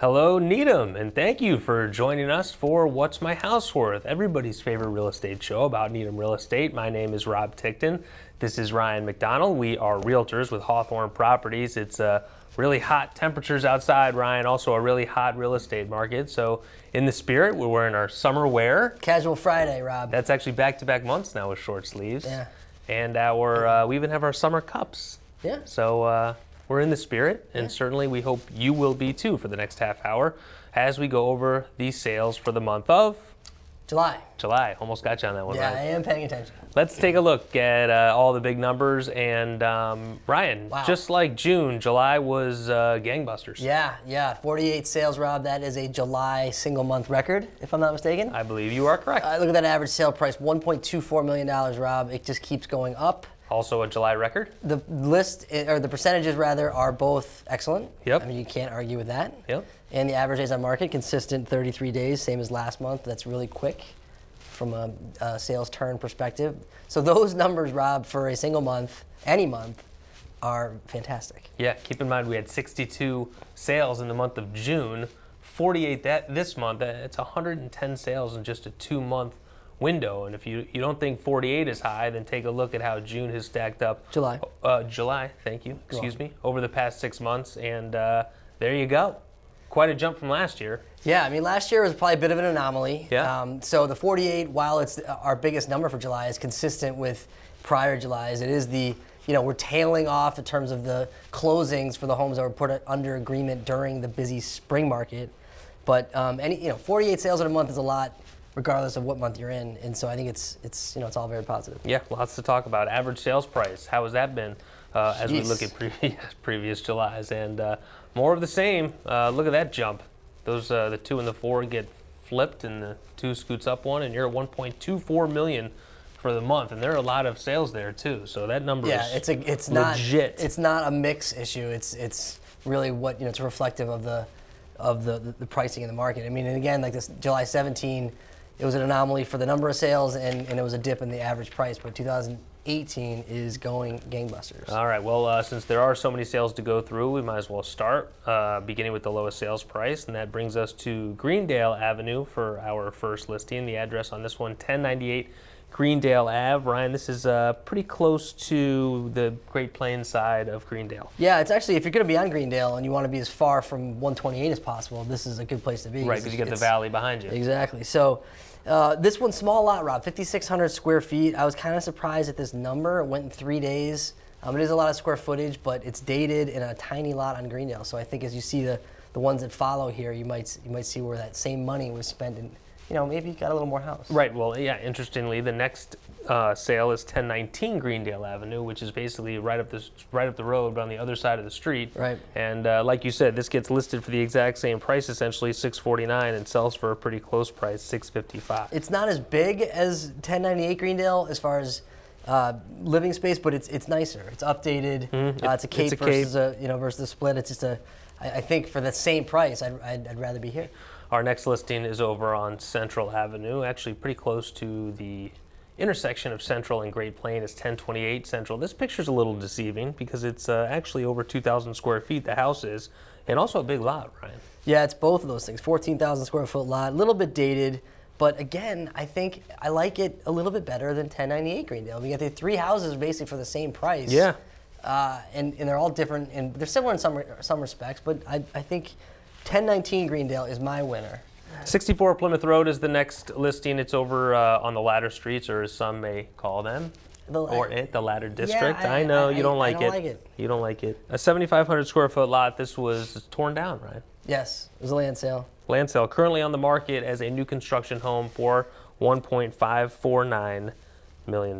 Hello, Needham, and thank you for joining us for What's My House Worth, everybody's favorite real estate show about Needham real estate. My name is Rob Tickton. This is Ryan McDonald. We are realtors with Hawthorn Properties. It's really hot temperatures outside, Ryan, also a really hot real estate market. So in the spirit, we're wearing our summer wear. Casual Friday, Rob. That's actually back-to-back months now with short sleeves. Yeah. And we even have our summer cups. Yeah. So we're in the spirit, and certainly we hope you will be too for the next half hour as we go over these sales for the month of July. Almost got you on that one, Yeah, Ryan. I am paying attention. Let's take a look at all the big numbers. And Ryan, Wow. just like June, July was gangbusters. Yeah. 48 sales, Rob. That is a July single month record, if I'm not mistaken. I believe you are correct. Look at that average sale price, $1.24 million, Rob. It just keeps going up. Also a July record. The list, or the percentages rather, are both excellent. Yep. I mean, you can't argue with that. Yep. And the average days on market, consistent 33 days, same as last month. That's really quick from a sales turn perspective. So those numbers, Rob, for a single month, any month, are fantastic. Yeah, keep in mind we had 62 sales in the month of June, 48 this month. It's 110 sales in just a 2-month window. And if you don't think 48 is high, then take a look at how June has stacked up. July, thank you, excuse me, over the past 6 months. And there you go. Quite a jump from last year. Yeah, I mean, last year was probably a bit of an anomaly. Yeah. So the 48, while it's our biggest number for July, is consistent with prior Julys. It is we're tailing off in terms of the closings for the homes that were put under agreement during the busy spring market. But 48 sales in a month is a lot, regardless of what month you're in. And so I think it's all very positive. Yeah, lots to talk about. Average sales price, how has that been as we look at previous Julys? And more of the same. Look at that jump. Those the 2 and the 4 get flipped, and the 2 scoots up one, and you're at 1.24 million for the month. And there are a lot of sales there too. So that number is it's legit. It's not a mix issue. It's really what it's reflective of the pricing in the market. I mean, and again, like this July 17. It was an anomaly for the number of sales, and it was a dip in the average price. But 2018 is going gangbusters. All right. Well, since there are so many sales to go through, we might as well start beginning with the lowest sales price, and that brings us to Greendale Avenue for our first listing. The address on this one, 1098 Greendale Ave. Ryan, this is pretty close to the Great Plains side of Greendale. Yeah, it's actually, if you're going to be on Greendale and you want to be as far from 128 as possible, this is a good place to be. Right, because you get the valley behind you. Exactly. So this one's small lot, Rob, 5,600 square feet. I was kind of surprised at this number. It went in 3 days. It is a lot of square footage, but it's dated in a tiny lot on Greendale. So I think as you see the ones that follow here, you might see where that same money was spent in, maybe got a little more house. Right. Well, yeah, interestingly, the next sale is 1019 Greendale Avenue, which is basically right up the road, but on the other side of the street. Right. And like you said, this gets listed for the exact same price, essentially $649, and sells for a pretty close price, $655. It's not as big as 1098 Greendale as far as living space, but it's nicer. It's updated. Mm-hmm. It's a cape versus versus the split. It's just I think for the same price, I'd rather be here. Our next listing is over on Central Avenue, actually pretty close to the intersection of Central and Great Plain. Is 1028 Central. This picture's a little deceiving because it's actually over 2,000 square feet, the house is, and also a big lot, Ryan. Yeah, it's both of those things. 14,000 square foot lot, a little bit dated, but again, I think I like it a little bit better than 1098 Greendale. We got the 3 houses basically for the same price. Yeah. And they're all different, and they're similar in some respects, but I think 1019 Greendale is my winner. 64 Plymouth Road is the next listing. It's over on the Ladder Streets, or as some may call them, the Ladder District. Yeah, I know you don't like I don't like it. You don't like it. A 7,500 square foot lot. This was torn down, right? Yes, it was a land sale. Land sale, currently on the market as a new construction home for $1.549 million.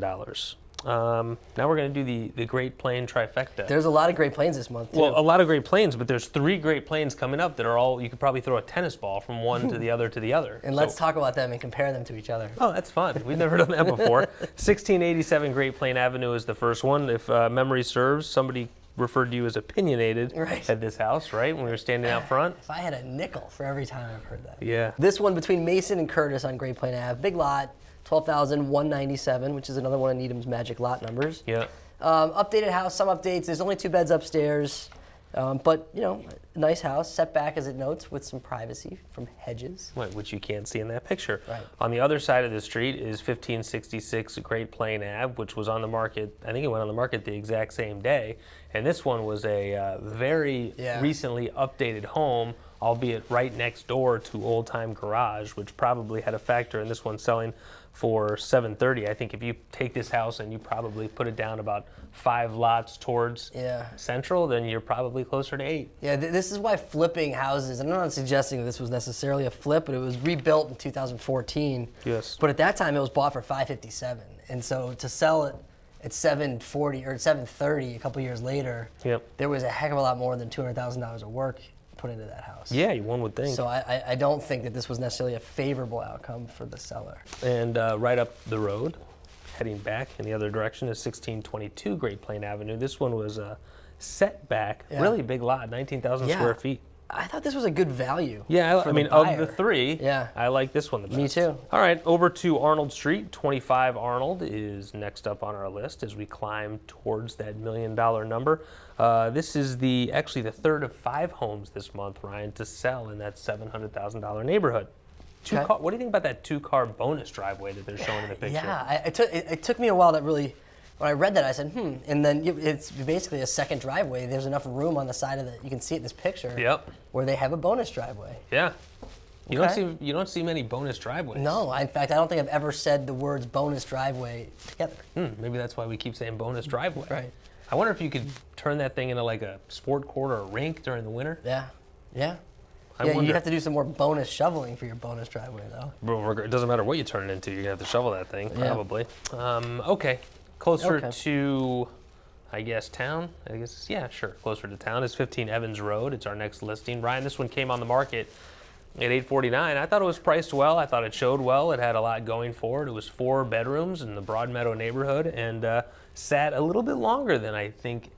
Now we're going to do the Great Plain trifecta. There's a lot of Great Plains this month, too. Well, a lot of Great Plains, but there's 3 Great Plains coming up that are all, you could probably throw a tennis ball from one to the other to the other. And let's talk about them and compare them to each other. Oh, that's fun. We've never done that before. 1687 Great Plain Avenue is the first one. If memory serves, somebody referred to you as opinionated at this house, right, when we were standing out front? If I had a nickel for every time I've heard that. Yeah. This one between Mason and Curtis on Great Plain Ave, big lot, 12,197, which is another one of Needham's magic lot numbers. Yeah. Updated house, some updates. There's only 2 beds upstairs. But, nice house, set back as it notes with some privacy from hedges. Right, which you can't see in that picture. Right. On the other side of the street is 1566 Great Plain Ave, which was on the market. I think it went on the market the exact same day. And this one was a very recently updated home, albeit right next door to Old Time Garage, which probably had a factor in this one selling for $730. I think if you take this house and you probably put it down about 5 lots towards Central, then you're probably closer to 8. Yeah, this is why flipping houses, and I'm not suggesting that this was necessarily a flip, but it was rebuilt in 2014. Yes. But at that time, it was bought for $557. And so to sell it at $740 or $730 a couple years later, there was a heck of a lot more than $200,000 of work put into that house. Yeah, one would think. So I don't think that this was necessarily a favorable outcome for the seller. And right up the road, heading back in the other direction, is 1622 Great Plain Avenue. This one was set back, really big lot, 19,000 square feet. I thought this was a good value. Yeah, I mean, of the three, I like this one the best. Me too. All right, over to Arnold Street. 25 Arnold is next up on our list as we climb towards that $1 million number. This is actually the third of 5 homes this month, Ryan, to sell in that $700,000 neighborhood. What do you think about that 2-car bonus driveway that they're showing in the picture? Yeah, it took me a while to really. When I read that, I said, and then it's basically a second driveway. There's enough room on the side of it. You can see it in this picture. Where they have a bonus driveway. Yeah. You don't see many bonus driveways. No, in fact, I don't think I've ever said the words bonus driveway together. Maybe that's why we keep saying bonus driveway. Right. I wonder if you could turn that thing into like a sport court or a rink during the winter. Yeah. I wonder. You have to do some more bonus shoveling for your bonus driveway, though. Well, it doesn't matter what you turn it into. You're going to have to shovel that thing, probably. Okay. Closer to, I guess, town. Closer to town is 15 Evans Road. It's our next listing. Ryan, this one came on the market at $849. I thought it was priced well. I thought it showed well. It had a lot going for it. It was 4 bedrooms in the Broadmeadow neighborhood and sat a little bit longer than I think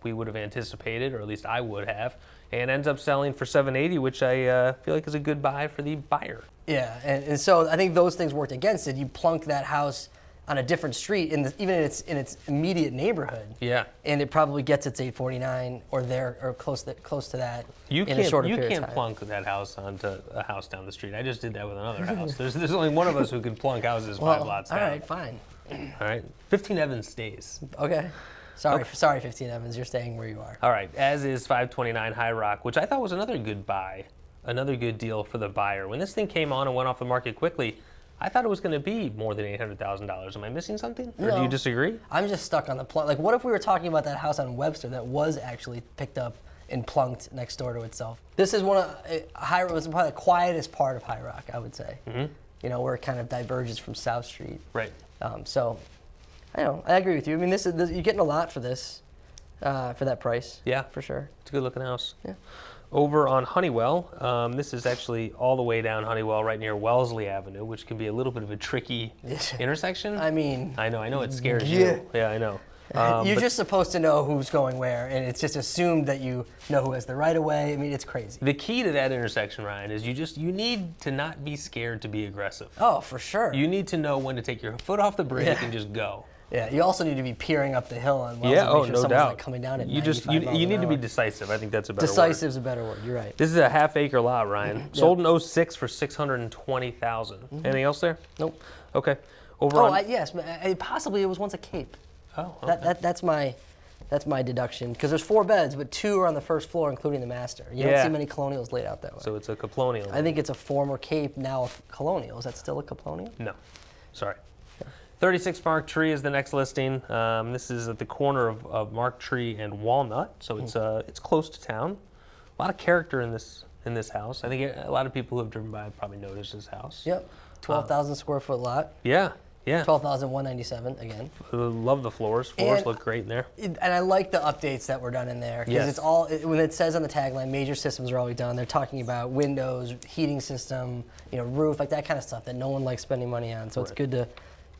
we would have anticipated, or at least I would have, and ends up selling for $780, which I feel like is a good buy for the buyer. Yeah, and so I think those things worked against it. You plunk that house on a different street, even in its immediate neighborhood. Yeah. And it probably gets its $849 or close to that in a shorter period of time. You can't plunk that house onto a house down the street. I just did that with another house. There's only one of us who can plunk houses 5 lots down. All right, fine. All right. 15 Evans stays. Okay. Sorry, 15 Evans. You're staying where you are. All right. As is 529 High Rock, which I thought was another good buy, another good deal for the buyer. When this thing came on and went off the market quickly, I thought it was going to be more than $800,000. Am I missing something? Or do you disagree? I'm just stuck on the plunk. Like, what if we were talking about that house on Webster that was actually picked up and plunked next door to itself? This is one of High Rock. It's probably the quietest part of High Rock, I would say. Mm-hmm. Where it kind of diverges from South Street. Right. So, I agree with you. I mean, this you're getting a lot for this, for that price. Yeah, for sure. It's a good looking house. Yeah. Over on Honeywell, this is actually all the way down Honeywell, right near Wellesley Avenue, which can be a little bit of a tricky intersection. I mean, I know it scares you. Yeah, I know. You're just supposed to know who's going where, and it's just assumed that you know who has the right of way. I mean, it's crazy. The key to that intersection, Ryan, is you need to not be scared to be aggressive. Oh, for sure. You need to know when to take your foot off the brake and just go. Yeah, you also need to be peering up the hill on Wellesley. No doubt. Like coming down at you need to be decisive. I think that's a better word. Decisive is a better word. You're right. This is a half-acre lot, Ryan. Sold in 06 for $620,000. Anything else there? Nope. Okay. Yes. Possibly it was once a cape. Oh. Okay. That's my deduction, because there's 4 beds, but 2 are on the first floor, including the master. You don't see many colonials laid out that way. So it's a colonial. I think it's a former cape, now a colonial. Is that still a colonial? No. Sorry. 36 Mark Tree is the next listing. This is at the corner of Mark Tree and Walnut, so it's close to town. A lot of character in this house. I think a lot of people who have driven by have probably noticed this house. Yep, 12,000 square foot lot. Yeah. 12,197 again. Love the floors. Floors look great in there. And I like the updates that were done in there, because it's all, when it says on the tagline, major systems are already done. They're talking about windows, heating system, roof, like that kind of stuff that no one likes spending money on. So it's good to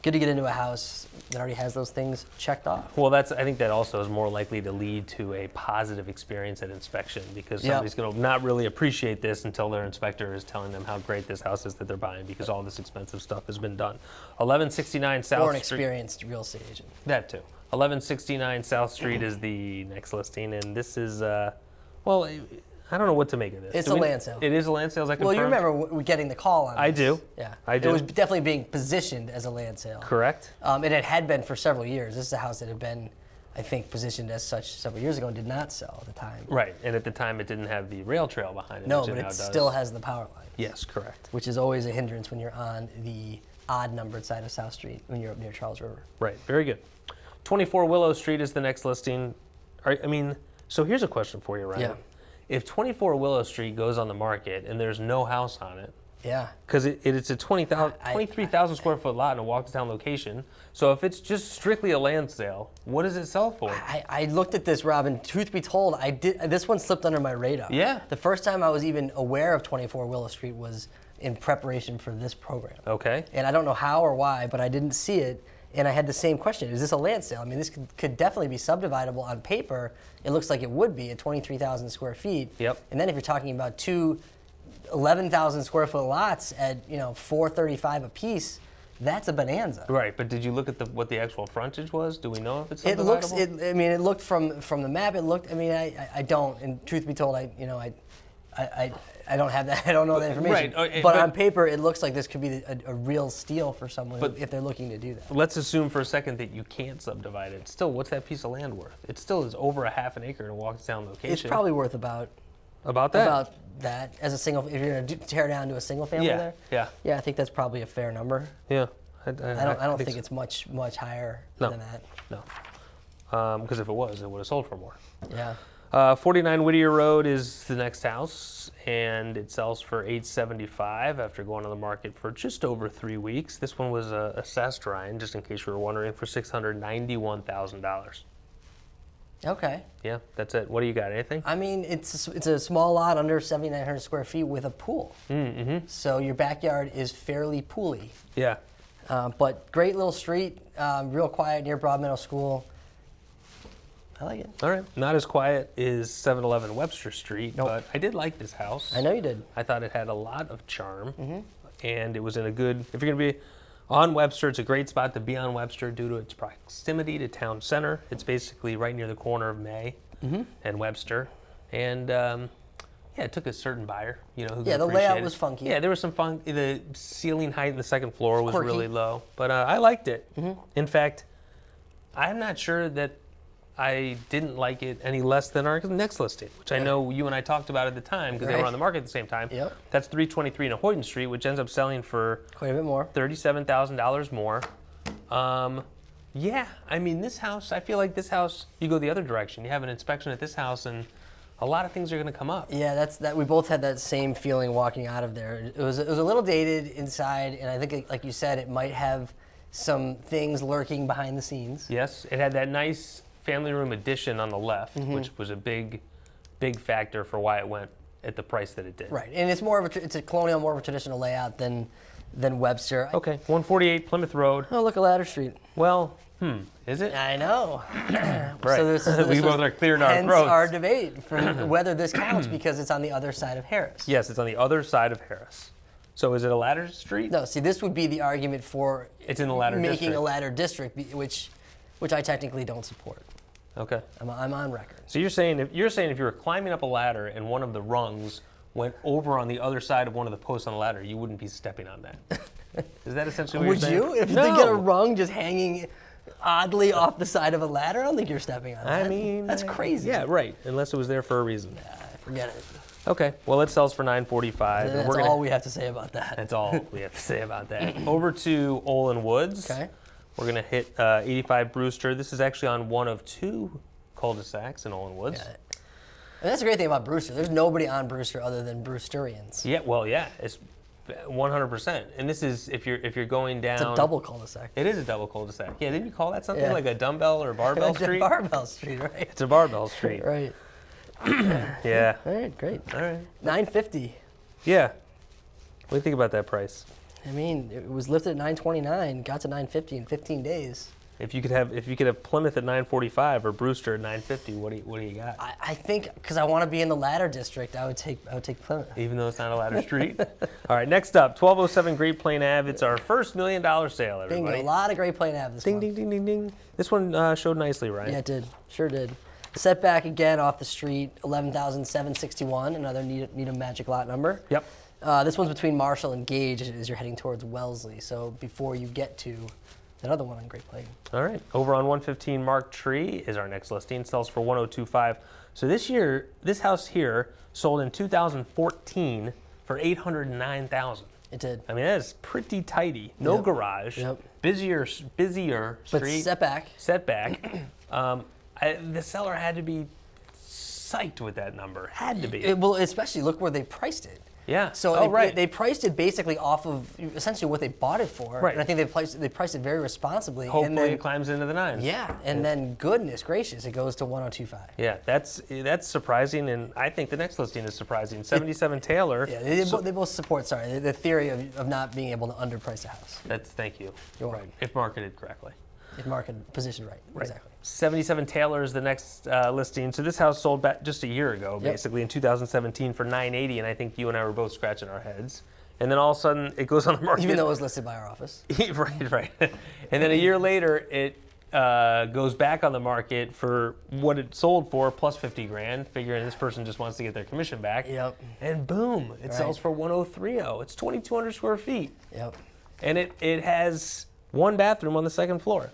get into a house that already has those things checked off. Well, I think that also is more likely to lead to a positive experience at inspection, because somebody's going to not really appreciate this until their inspector is telling them how great this house is that they're buying, because all this expensive stuff has been done. 1169 South Street. Or an experienced real estate agent. That too. 1169 South Street is the next listing, and this is, well, I don't know what to make of this. It's a land sale. It is a land sale, is that confirmed? Well, you remember getting the call on this. I do. Yeah. I do. It was definitely being positioned as a land sale. Correct. And it had been for several years. This is a house that had been, I think, positioned as such several years ago and did not sell at the time. Right, and at the time it didn't have the rail trail behind it. No, which but it it now does. still has the power line. Yes, correct. Which is always a hindrance when you're on the odd numbered side of South Street when you're up near Charles River. Right, very good. 24 Willow Street is the next listing. So here's a question for you, Ryan. Yeah. If 24 Willow Street goes on the market and there's no house on it, Yeah. because it's a 23,000 square foot lot in a walk-to-town location, so if it's just strictly a land sale, what does it sell for? I looked at this, Robin. Truth be told, this one slipped under my radar. Yeah. The first time I was even aware of 24 Willow Street was in preparation for this program. Okay. And I don't know how or why, but I didn't see it. And I had the same question. Is this a land sale? I mean, this could definitely be subdividable on paper. It looks like it would be at 23,000 square feet. Yep. And then if you're talking about two 11,000 square foot lots at $435 a piece, that's a bonanza. Right, but did you look at what the actual frontage was? Do we know if it's It subdividable? looks. It looked from the map. It looked. I mean, I don't. And truth be told, I don't have that. I don't know that information. Right, but on paper, it looks like this could be a real steal for someone if they're looking to do that. Let's assume for a second that you can't subdivide it. Still, what's that piece of land worth? It still is over a half an acre in a walk-down location. It's probably worth about that as a single. If you're going to tear down to a single family there. Yeah. Yeah, I think that's probably a fair number. Yeah. I don't think so. it's much higher No. than that. No. Because if it was, it would have sold for more. Yeah. 49 Whittier Road is the next house, and it sells for $875 after going on the market for just over 3 weeks. This one was assessed, Ryan, just in case you were wondering, for $691,000. Okay. Yeah, that's it. What do you got? Anything? I mean, it's a small lot under 7,900 square feet with a pool. Mm-hmm. So your backyard is fairly pooly. Yeah. But great little street, real quiet near Broad Meadow School. I like it. All right. Not as quiet as 711 Webster Street, Nope. but I did like this house. I know you did. I thought it had a lot of charm, and it was in a good, if you're going to be on Webster, it's a great spot to be on Webster due to its proximity to town center. It's basically right near the corner of May and Webster. And it took a certain buyer, who could Yeah, the appreciate layout it. was funky. Yeah, there was some fun. The ceiling height in the second floor was Quirky. really low, but I liked it. In fact, I'm not sure that I didn't like it any less than our next listing, which I know you and I talked about at the time because they were Right. on the market at the same time. Yep. That's 323 Hawthorn Street, which ends up selling for Quite a bit more. $37,000 more. I mean, this house, I feel like this house, you go the other direction. You have an inspection at this house, and a lot of things are going to come up. Yeah, that's that. We both had that same feeling walking out of there. It was a little dated inside, and I think, like you said, it might have some things lurking behind the scenes. Yes, it had that nice family room addition on the left, which was a big factor for why it went at the price that it did. Right, and it's more of it's a colonial, more of a traditional layout than Webster. Okay, 148 Plymouth Road. Oh, look at Ladder Street. Well, is it? I know. Right. So this We both are clearing our hence throats. our debate for whether this counts because it's on the other side of Harris. Yes, it's on the other side of Harris. So is it a ladder street? No, see, this would be the argument for It's in the ladder making district. a ladder district, which I technically don't support. Okay. I'm on record. So you're saying if you were climbing up a ladder and one of the rungs went over on the other side of one of the posts on the ladder, you wouldn't be stepping on that. Is that essentially what Would you're saying? you? If no. you get a rung just hanging oddly off the side of a ladder, I don't think you're stepping on that. I mean, that's crazy. Yeah, right. Unless it was there for a reason. Forget it. Okay. Well, it sells for $945. and That's all we have to say about that. That's all we have to say about that. Over to Olin Woods. Okay. We're going to hit 85 Brewster. This is actually on one of two cul-de-sacs in Olin Woods. Yeah. And that's the great thing about Brewster. There's nobody on Brewster other than Brewsterians. Yeah, well, yeah, it's 100%. And this is if you're going down. It's a double cul-de-sac. It is a double cul-de-sac. Yeah, didn't you call that something Yeah. like a dumb-bell or barbell street? Barbell Street, right? It's a barbell street. Right. Yeah. All right, great. All right. $950. Yeah. What do you think about that price? I mean, it was lifted at $929, got to $950 in 15 days. If you could have Plymouth at 945 or Brewster at 950, what do you got? I think because I want to be in the ladder district, I would take Plymouth. Even though it's not a ladder street. All right, next up, 1207 Great Plain Ave. It's our first $1 million sale, everybody. Bingo, a lot of Great Plain Ave this Ding, month. ding, ding, ding, ding. This one showed nicely, Ryan. Yeah, it did. Sure did. Setback again off the street, 11,761, another Needham Magic lot number. Yep. This one's between Marshall and Gage as you're heading towards Wellesley, so before you get to that other one on Great Plain. All right. Over on 115 Mark Tree is our next listing. Sells for 102.5. So this house here sold in 2014 for 809,000. It did. I mean, that is pretty tidy. No Yep. garage. Yep. Busier But street. setback. The seller had to be psyched with that number. Had to be. Well, especially look where they priced it. Yeah. So right. they priced it basically off of essentially what they bought it for. Right. And I think they priced it very responsibly. Hopefully and then, it climbs into the nines. Yeah, and then goodness gracious, it goes to 102.5. Yeah, that's surprising, and I think the next listing is surprising. 77 Taylor. Yeah, they both support, the theory of not being able to underprice a house. Thank you. You're welcome. If marketed correctly. If market positioned right. Exactly. 77 Taylor is the next listing. So this house sold back just a year ago, basically in 2017 for $980, and I think you and I were both scratching our heads. And then all of a sudden it goes on the market. Even though it was listed by our office. right. And then a year later it goes back on the market for what it sold for plus 50 grand, figuring this person just wants to get their commission back. Yep. And boom, it sells for 103.0. It's 2,200 square feet. Yep. And it has one bathroom on the second floor.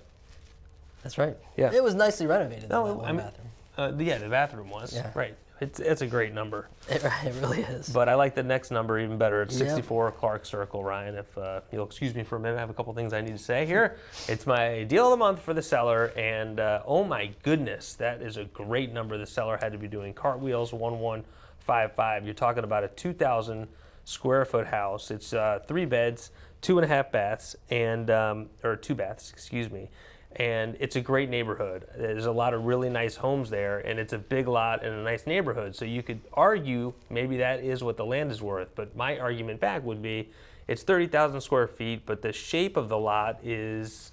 That's right. Yeah. It was nicely renovated. No, that bathroom. The bathroom was. Yeah. Right. It's a great number. It really is. But I like the next number even better. It's Yep. 64 Clark Circle, Ryan. If you'll excuse me for a minute, I have a couple things I need to say here. It's my deal of the month for the seller, and oh my goodness, that is a great number. The seller had to be doing cartwheels, 1155. You're talking about a 2,000 square foot house. It's 3 beds, 2.5 baths, and or 2 baths, excuse me. And it's a great neighborhood. There's a lot of really nice homes there, and it's a big lot in a nice neighborhood. So you could argue maybe that is what the land is worth, but my argument back would be it's 30,000 square feet, but the shape of the lot is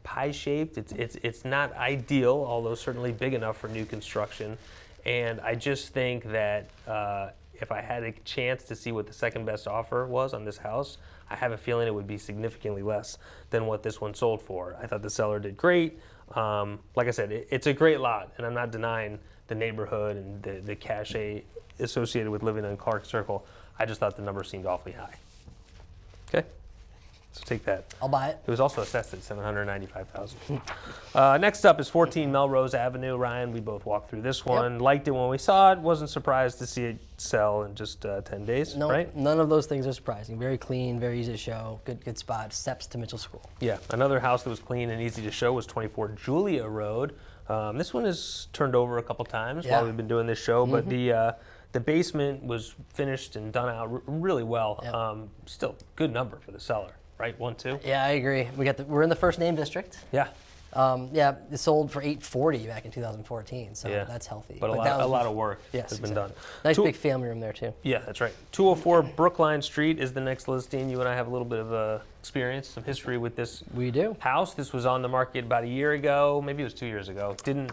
pie-shaped. It's not ideal, although certainly big enough for new construction. And I just think that if I had a chance to see what the second best offer was on this house, I have a feeling it would be significantly less than what this one sold for. I thought the seller did great. Like I said, it's a great lot, and I'm not denying the neighborhood and the cachet associated with living in Clark Circle. I just thought the number seemed awfully high. Okay, so take that. I'll buy it. It was also assessed at $795,000. Next up is 14 Melrose Avenue. Ryan, we both walked through this one. Liked it when we saw it. Wasn't surprised to see it sell in just 10 days, No, right? none of those things are surprising. Very clean, very easy to show. Good spot. Steps to Mitchell School. Yeah, another house that was clean and easy to show was 24 Julia Road. This one is turned over a couple times while we've been doing this show, but the basement was finished and done out really well. Yep. Still, good number for the seller, right? 1-2. Yeah, I agree. We're in the first name district. Yeah. It sold for $840 back in 2014, so that's healthy. But a lot of work has been done. Nice big family room there too. Yeah, that's right. 204 Brookline Street is the next listing. You and I have a little bit of experience, some history with this We do. house. This was on the market about a year ago. Maybe it was 2 years ago. Didn't.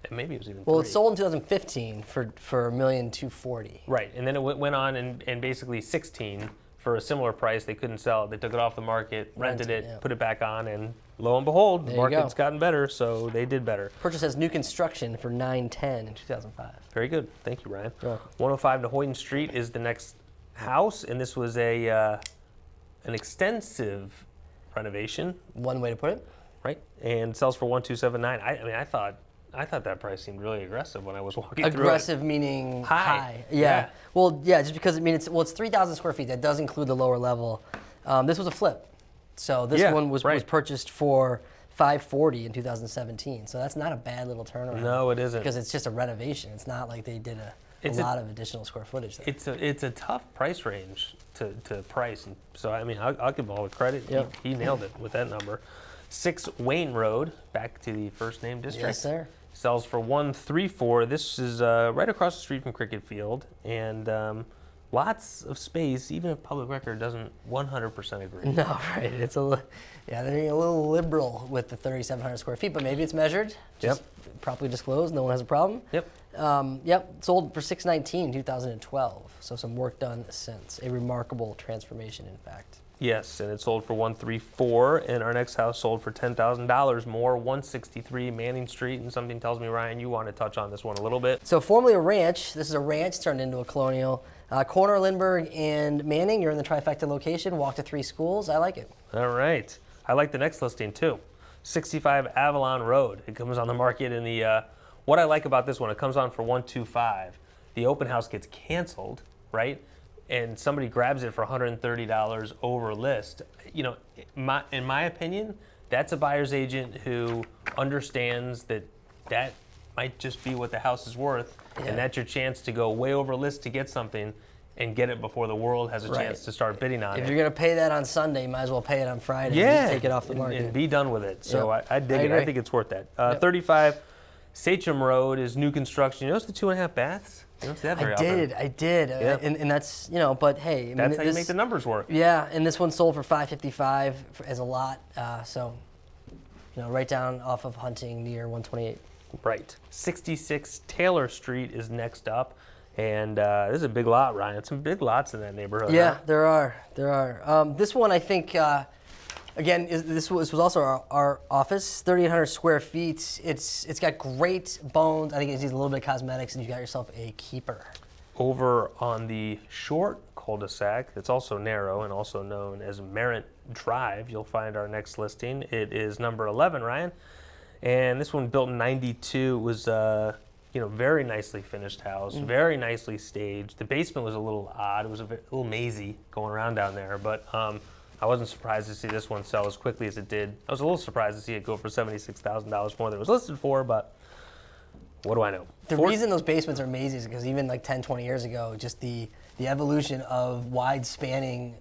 Maybe it was even. Well, 3. it sold in 2015 for $1,240,000. Right, and then it went on and basically 16 for a similar price. They couldn't sell it. They took it off the market, rented it, put it back on, and lo and behold, the market's gotten better, so they did better. Purchase as new construction for $910,000 in 2005. Very good. Thank you, Ryan. You're welcome. 105 Nahoyden Street is the next house, and this was an extensive renovation, One way to put it. right? And sells for 1,279. I mean, I thought that price seemed really aggressive when I was walking through it. Aggressive meaning High. Yeah. Yeah. Well, yeah, just because it's 3,000 square feet. That does include the lower level. This was a flip. So this one was purchased for $540 in 2017. So that's not a bad little turnaround. No, it isn't. Because it's just a renovation. It's not like they did a lot of additional square footage there. It's a tough price range to price. And so, I mean, I'll give him all the credit. Yep. He nailed it with that number. 6 Wayne Road, back to the first name district. Yes, sir. Sells for 134. This is right across the street from Cricket Field, and lots of space, even if public record doesn't 100% agree. No, right. It's they're being a little liberal with the 3,700 square feet, but maybe it's measured, just properly disclosed. No one has a problem. Yep. Sold for $619 2012. So some work done since. A remarkable transformation, in fact. Yes, and it sold for $134, and our next house sold for $10,000 more, 163 Manning Street, and something tells me, Ryan, you want to touch on this one a little bit. So formerly a ranch, this is a ranch turned into a colonial. Corner Lindbergh and Manning, you're in the trifecta location, walk to 3 schools. I like it. All right. I like the next listing too. 65 Avalon Road. It comes on the market in the, what I like about this one, it comes on for $125. The open house gets canceled, right? And somebody grabs it for $130 over list. You know, in my opinion, that's a buyer's agent who understands that that might just be what the house is worth, and that's your chance to go way over list to get something and get it before the world has a chance to start bidding on it. If you're going to pay that on Sunday, you might as well pay it on Friday and take it off the market. And be done with it. So I dig it. Agree. I think it's worth that. 35 Sachem Road is new construction. You notice the 2.5 baths? You don't see that very often. I did. Yep. And that's, but hey. That's how you make the numbers work. Yeah, and this one sold for $555 as a lot. So, right down off of Hunting near 128. Right. 66 Taylor Street is next up. And this is a big lot, Ryan. Some big lots in that neighborhood. Yeah, huh? there are. This one, I think, again, this was also our office, 3,800 square feet. It's got great bones. I think it needs a little bit of cosmetics, and you got yourself a keeper. Over on the short cul-de-sac, it's also narrow and also known as Merritt Drive, you'll find our next listing. It is number 11, Ryan. And this one built in 92 was very nicely finished house, very nicely staged. The basement was a little odd. It was a little mazy going around down there, but I wasn't surprised to see this one sell as quickly as it did. I was a little surprised to see it go for $76,000 more than it was listed for, but what do I know? The reason those basements are mazy is because even like 10, 20 years ago, just the evolution of wide spanning,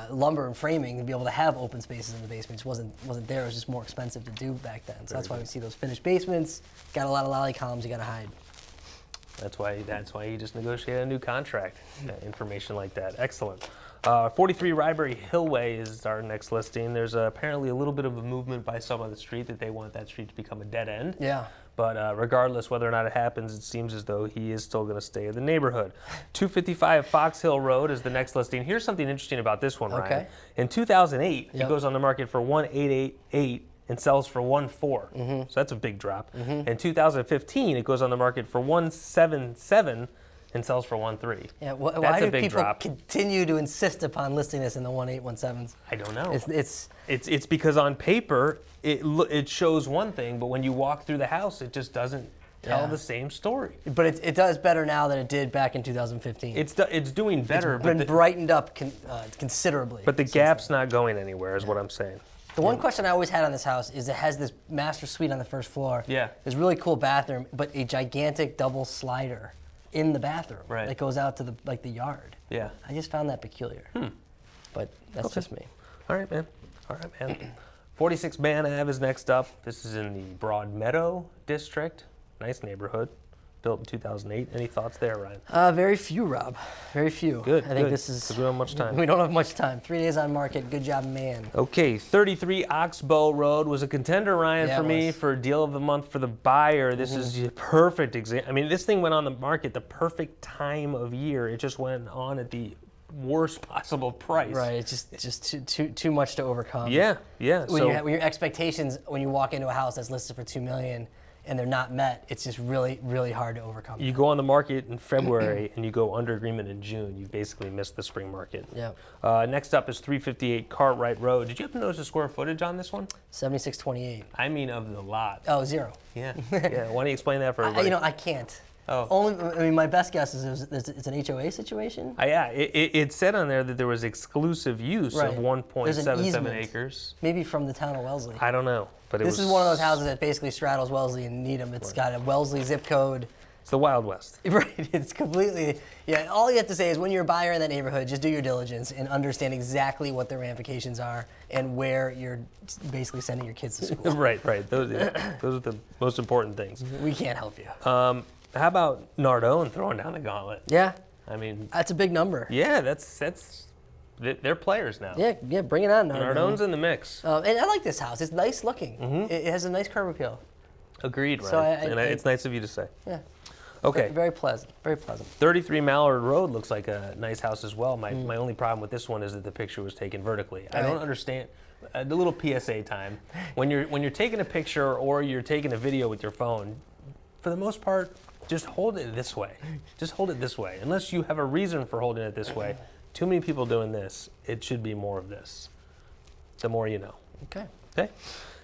lumber and framing to be able to have open spaces in the basement just wasn't there. It was just more expensive to do back then. So that's why we see those finished basements. Got a lot of lolly columns you got to hide. That's why you just negotiate a new contract. Information like that. Excellent. 43 Ryberry Hillway is our next listing. There's apparently a little bit of a movement by some of the street that they want that street to become a dead end. Yeah. But regardless whether or not it happens, it seems as though he is still going to stay in the neighborhood. 255 Fox Hill Road is the next listing. Here's something interesting about this one, Ryan. Okay. In 2008, it goes on the market for $1,888 and sells for $1,400. So that's a big drop. In 2015, it goes on the market for $1,777 and sells for $1,300. Yeah, that's why a do big people drop. continue to insist upon listing this in the 1,817s? I don't know. It's because on paper it shows one thing, but when you walk through the house, it just doesn't tell the same story. But it does better now than it did back in 2015. It's doing better. It's been brightened up considerably. But the gap's not going anywhere, is what I'm saying. The one question I always had on this house is it has this master suite on the first floor. Yeah. There's a really cool bathroom, but a gigantic double slider in the bathroom that goes out to the yard. Yeah. I just found that peculiar. But that's just me. All right, man. 46 Man Ave is next up. This is in the Broad Meadow district. Nice neighborhood. Built in 2008. Any thoughts there, Ryan? Very few, Rob. Very few. Good. I think this is. We don't have much time. We don't have much time. 3 days on market. Good job, man. Okay, 33 Oxbow Road was a contender, Ryan, for me for deal of the month for the buyer. This is a perfect example. I mean, this thing went on the market the perfect time of year. It just went on at the worst possible price. Right. It's just too much to overcome. Yeah. When your expectations when you walk into a house that's listed for $2 million. And they're not met, it's just really, really hard to overcome. You go on the market in February and you go under agreement in June, you basically missed the spring market. Yeah. Next up is 358 Cartwright Road. Did you happen to notice the square footage on this one? 7628. I mean of the lot. Oh, 0. Yeah. Why don't you explain that for everybody? I can't. Oh. My best guess is it's an HOA situation. Yeah, it said on there that there was exclusive use of 1.77 acres. Maybe from the town of Wellesley. I don't know. But this is one of those houses that basically straddles Wellesley and Needham. It's got a Wellesley zip code. It's the Wild West. Right, it's completely, all you have to say is when you're a buyer in that neighborhood, just do your diligence and understand exactly what the ramifications are and where you're basically sending your kids to school. Right. Those are the most important things. We can't help you. How about Nardone throwing down the gauntlet? Yeah. I mean, That's a big number. yeah, they're players now. Yeah, bring it on. Nardon's in the mix. And I like this house. It's nice looking. It has a nice curb appeal. Agreed, right? So It's nice of you to say. Yeah. Okay. Very pleasant. Very pleasant. 33 Mallard Road looks like a nice house as well. My only problem with this one is that the picture was taken vertically. I don't understand the little PSA time. When you're taking a picture or you're taking a video with your phone, for the most part, just hold it this way. Just hold it this way. Unless you have a reason for holding it this way. Too many people doing this. It should be more of this. The more you know. Okay. Okay.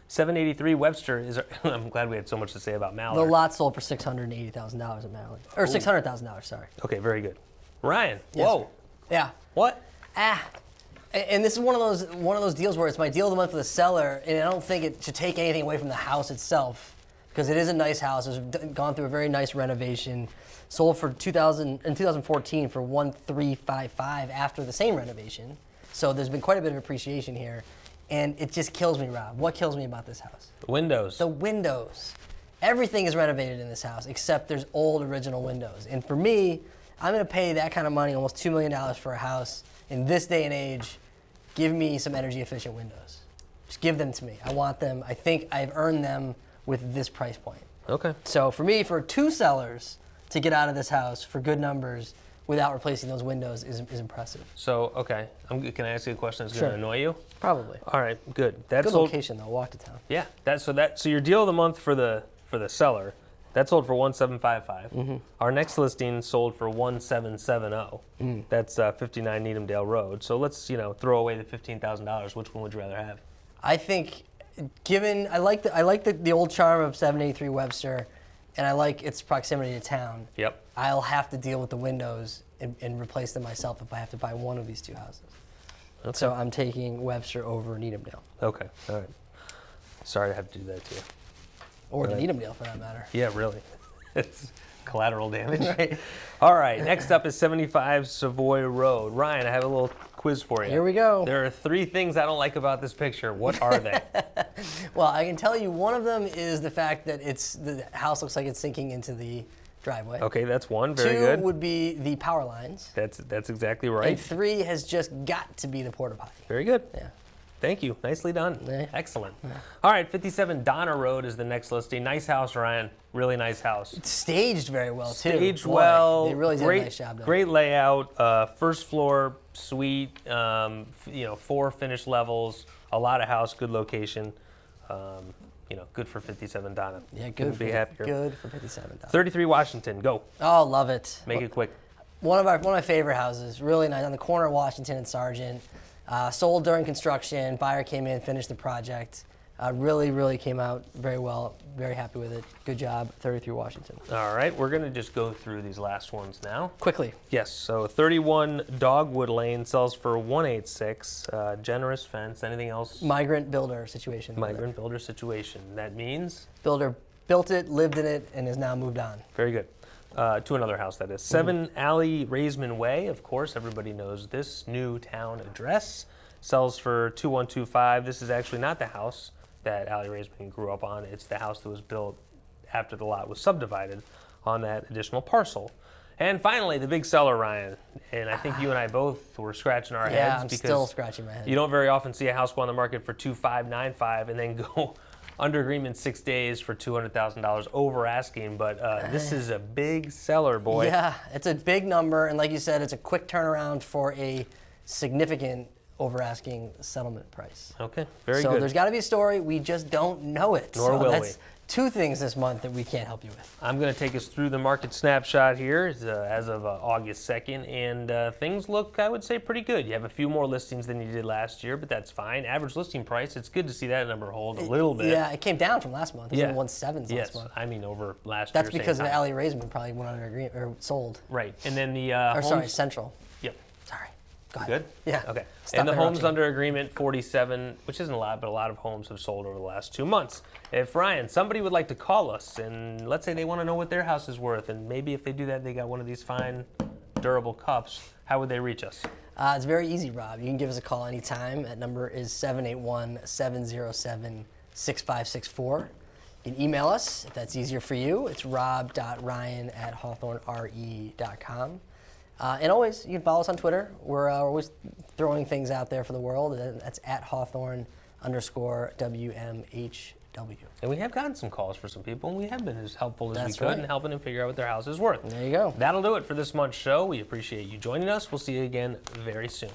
783 Webster is. I'm glad we had so much to say about Mallard. The lot sold for $680,000 at Mallard, or $600,000. Sorry. Okay, very good. Ryan. Yes. Whoa. Yeah. What? And this is one of those deals where it's my deal of the month for the seller, and I don't think it should take anything away from the house itself, because it is a nice house. It's gone through a very nice renovation. Sold for 2014 for $1,355 after the same renovation. So there's been quite a bit of appreciation here, and it just kills me, Rob. What kills me about this house? The windows. The windows. Everything is renovated in this house except there's old original windows. And for me, I'm going to pay that kind of money, almost $2 million for a house in this day and age. Give me some energy efficient windows. Just give them to me. I want them. I think I've earned them with this price point. Okay. So for me, for two sellers to get out of this house for good numbers without replacing those windows is impressive. So, okay. Can I ask you a question that's Sure. going to annoy you? Probably. All right, good. That's Good location though, walk to town. Yeah. So your deal of the month for the seller, that sold for $1,755. Our next listing sold for $1,770. That's 59 Needham Dale Road. So let's throw away the $15,000. Which one would you rather have? I think, I like the old charm of 783 Webster, and I like its proximity to town. Yep. I'll have to deal with the windows and replace them myself if I have to buy one of these two houses. Okay. So I'm taking Webster over Needham Dale. Okay. All right. Sorry to have to do that to you. Or the Needham Dale for that matter. Yeah, really. It's collateral damage. Right. All right. Next up is 75 Savoy Road. Ryan, I have a little quiz for you. Here we go. There are 3 things I don't like about this picture. What are they? Well, I can tell you one of them is the fact that the house looks like it's sinking into the driveway. Okay, that's one. Very 2 good. would be the power lines. That's exactly right. And 3 has just got to be the porta potty. Very good. Yeah. Thank you. Nicely done. Yeah. Excellent. All right, 57 Donna Road is the next listing. Nice house, Ryan. Really nice house. It's staged very well, too. Staged Boy, well. They really did great, a nice job there. Great layout. First floor suite. 4 finished levels. A lot of house. Good location. Good for 57 Donna. Yeah, Couldn't be happier. Good for 57. 33 Washington. Go. Oh, love it. Make it quick. One of my favorite houses. Really nice on the corner of Washington and Sargent. Sold during construction. Buyer came in, finished the project. Really came out very well. Very happy with it. Good job, 33 Washington. All right, we're going to just go through these last ones now. Quickly. Yes, so 31 Dogwood Lane sells for $186. Generous fence. Anything else? Migrant builder situation. Migrant builder situation. That means? Builder built it, lived in it, and has now moved on. Very good. To another house, that is. 7 Alley Raisman Way. Of course, everybody knows this new town address. Sells for $2,125. This is actually not the house that Alley Raisman grew up on. It's the house that was built after the lot was subdivided on that additional parcel. And finally, the big seller, Ryan. And I think you and I both were scratching our heads I'm because still scratching my head. you don't very often see a house go on the market for $2,595 and then go under agreement 6 days for $200,000 over asking. But this is a big seller, boy. Yeah, it's a big number, and like you said, it's a quick turnaround for a significant over asking settlement price. Okay, very So good. there's got to be a story. We just don't know it. Nor so will that's we. 2 things this month that we can't help you with. I'm going to take us through the market snapshot here as of August 2nd, and things look, I would say, pretty good. You have a few more listings than you did last year, but that's fine. Average listing price, it's good to see that number hold a little bit. Yeah, it came down from last month. It was Yeah. in the 1.7s Yes, last month. I mean over last That's year. because same the time. Alley Raisman probably went under agreement or sold. Right, and then the Or homes. sorry, Central. Yep. Sorry. Go ahead. Good? Yeah. Okay. Stop And the homes interrupting. under agreement, 47, which isn't a lot, but a lot of homes have sold over the last 2 months. If, Ryan, somebody would like to call us, and let's say they want to know what their house is worth, and maybe if they do that, they got one of these fine, durable cups, how would they reach us? It's very easy, Rob. You can give us a call anytime. That number is 781-707-6564. You can email us if that's easier for you. It's rob.ryan@hawthornre.com. And always, you can follow us on Twitter. We're always throwing things out there for the world. That's at Hawthorn_WMHW. And we have gotten some calls for some people, and we have been as helpful as That's we could right. in helping them figure out what their house is worth. There you go. That'll do it for this month's show. We appreciate you joining us. We'll see you again very soon.